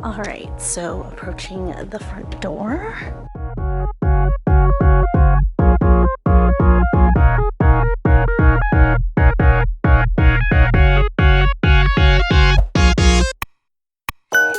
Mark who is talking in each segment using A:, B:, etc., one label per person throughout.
A: All right, so approaching the front door.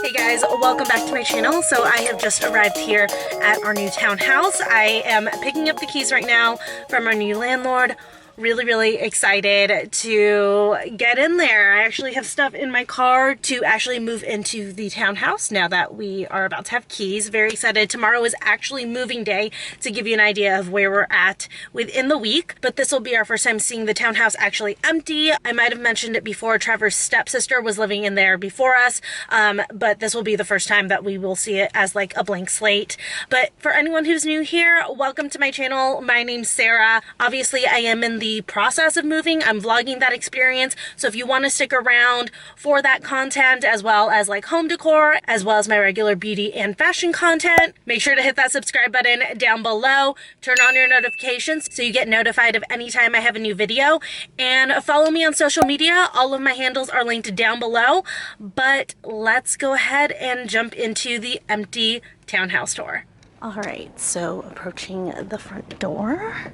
A: Hey guys, welcome back to my channel. So I have just arrived here at our new townhouse. I am picking up the keys right now from our new landlord. Really excited to get in there. I actually have stuff in my car to actually move into the townhouse now that we are about to have keys. Very excited. Tomorrow is actually moving day to give you an idea of where we're at within the week, but this will be our first time seeing the townhouse actually empty. I might have mentioned it before, Trevor's stepsister was living in there before us, but this will be the first time that we will see it as like a blank slate. But for anyone who's new here, welcome to my channel. My name's Sarah. Obviously I am in the process of moving. I'm vlogging that experience, so if you want to stick around for that content, as well as like home decor, as well as my regular beauty and fashion content, make sure to hit that subscribe button down below. Turn on your notifications so you get notified of any time I have a new video, and follow me on social media. All of my handles are linked down below. But let's go ahead and jump into the empty townhouse tour. All right, so approaching the front door.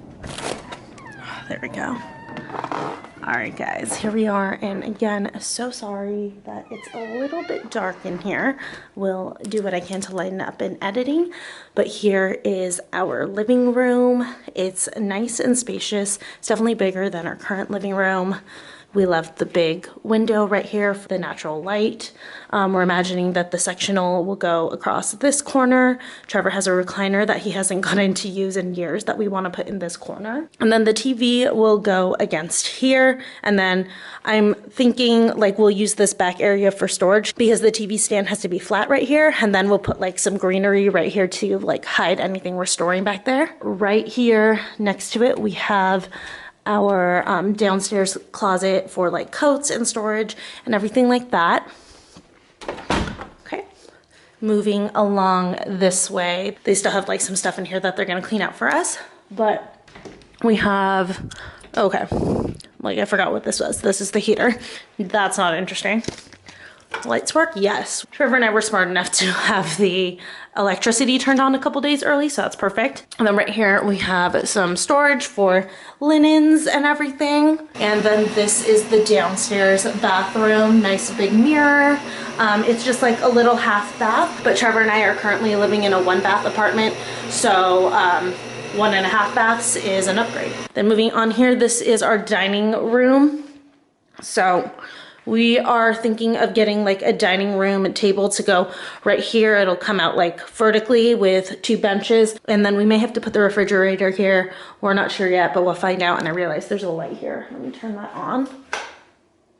A: There we go. All right, guys, here we are. And again, so sorry that it's a little bit dark in here. We'll do what I can to lighten up in editing. But here is our living room. It's nice and spacious. It's definitely bigger than our current living room. We love the big window right here for the natural light. We're imagining that the sectional will go across this corner. Trevor has a recliner that he hasn't gotten to use in years that we want to put in this corner. And then the TV will go against here. And then I'm thinking like we'll use this back area for storage because the TV stand has to be flat right here. And then we'll put like some greenery right here to like hide anything we're storing back there. Right here next to it, we have our downstairs closet for like coats and storage and everything like that. Okay, moving along this way, they still have like some stuff in here that they're gonna clean out for us, but we have, okay, like I forgot what this was. This is the heater. That's not interesting. Lights work? Yes. Trevor and I were smart enough to have the electricity turned on a couple days early, so that's perfect. And then right here we have some storage for linens and everything. And then this is the downstairs bathroom. Nice big mirror. It's just like a little half bath, but Trevor and I are currently living in a 1-bath apartment, so 1.5 baths is an upgrade. Then moving on here, this is our dining room. So we are thinking of getting like a dining room table to go right here. It'll come out like vertically with 2 benches. And then we may have to put the refrigerator here. We're not sure yet, but we'll find out. And I realize there's a light here. Let me turn that on.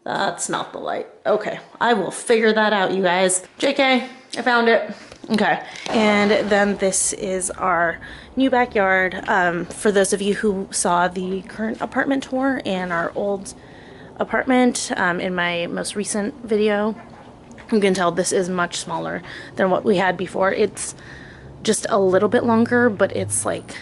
A: That's not the light. Okay, I will figure that out, you guys. JK, I found it. Okay, and then this is our new backyard. For those of you who saw the current apartment tour and our old apartment in my most recent video, you can tell this is much smaller than what we had before. It's just a little bit longer, but it's like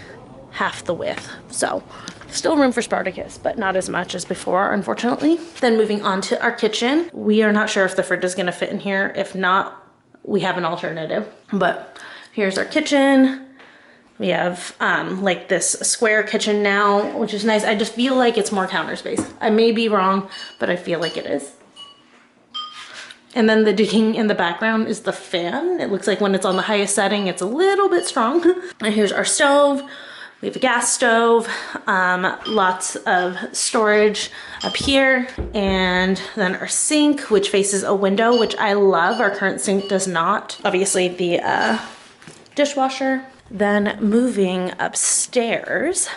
A: half the width. So still room for Spartacus, but not as much as before, unfortunately. Then moving on to our kitchen. We are not sure if the fridge is gonna fit in here. If not, we have an alternative. But here's our kitchen. We have like this square kitchen now, which is nice. I just feel like it's more counter space. I may be wrong, but I feel like it is. And then the ding in the background is the fan. It looks like when it's on the highest setting, it's a little bit strong. And here's our stove. We have a gas stove, lots of storage up here, and then our sink, which faces a window, which I love. Our current sink does not. Obviously the dishwasher. Then moving upstairs,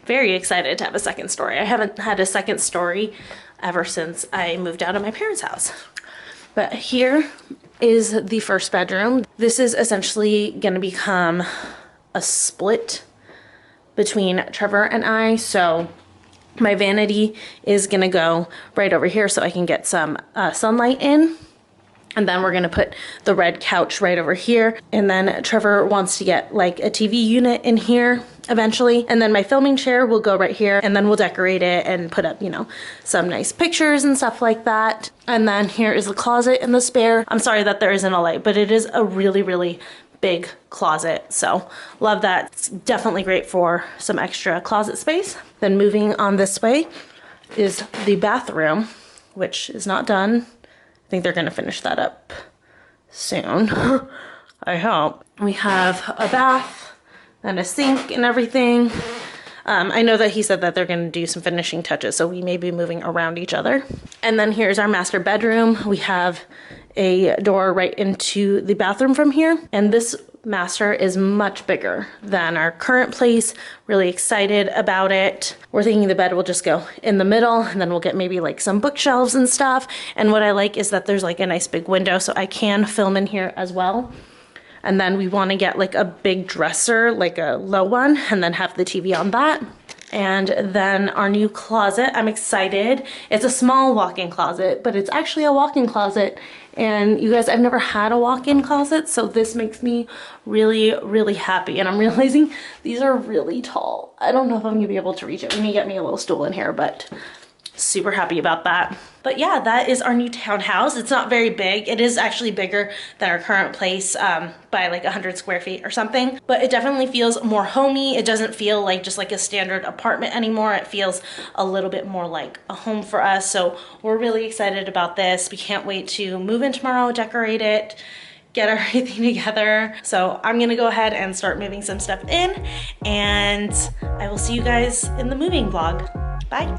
A: very excited to have a second story. I haven't had a second story ever since I moved out of my parents' house. But here is the first bedroom. This is essentially gonna become a split between Trevor and I. So my vanity is gonna go right over here so I can get some sunlight in. And then we're gonna put the red couch right over here. And then Trevor wants to get like a TV unit in here. eventually. And then my filming chair will go right here, and then we'll decorate it and put up, you know, some nice pictures and stuff like that. And then here is the closet and the spare. I'm sorry that there isn't a light, but it is a really, really big closet. So love that. It's definitely great for some extra closet space. Then moving on this way is the bathroom, which is not done. I think they're gonna finish that up soon. I hope. We have a bath and a sink and everything. I know that he said that they're gonna do some finishing touches, so we may be moving around each other. And then here's our master bedroom. We have a door right into the bathroom from here. And this master is much bigger than our current place. Really excited about it. We're thinking the bed will just go in the middle, and then we'll get maybe like some bookshelves and stuff. And what I like is that there's like a nice big window, so I can film in here as well. And then we want to get like a big dresser, like a low one, and then have the TV on that. And then our new closet, I'm excited. It's a small walk-in closet, but it's actually a walk-in closet. And you guys, I've never had a walk-in closet, so this makes me really, really happy. And I'm realizing these are really tall. I don't know if I'm gonna be able to reach it. We need to get me a little stool in here, but super happy about that. But yeah, that is our new townhouse. It's not very big. It is actually bigger than our current place by like 100 square feet or something, but it definitely feels more homey. It doesn't feel like just like a standard apartment anymore. It feels a little bit more like a home for us. So we're really excited about this. We can't wait to move in tomorrow, decorate it, get everything together. So I'm gonna go ahead and start moving some stuff in, and I will see you guys in the moving vlog. Bye.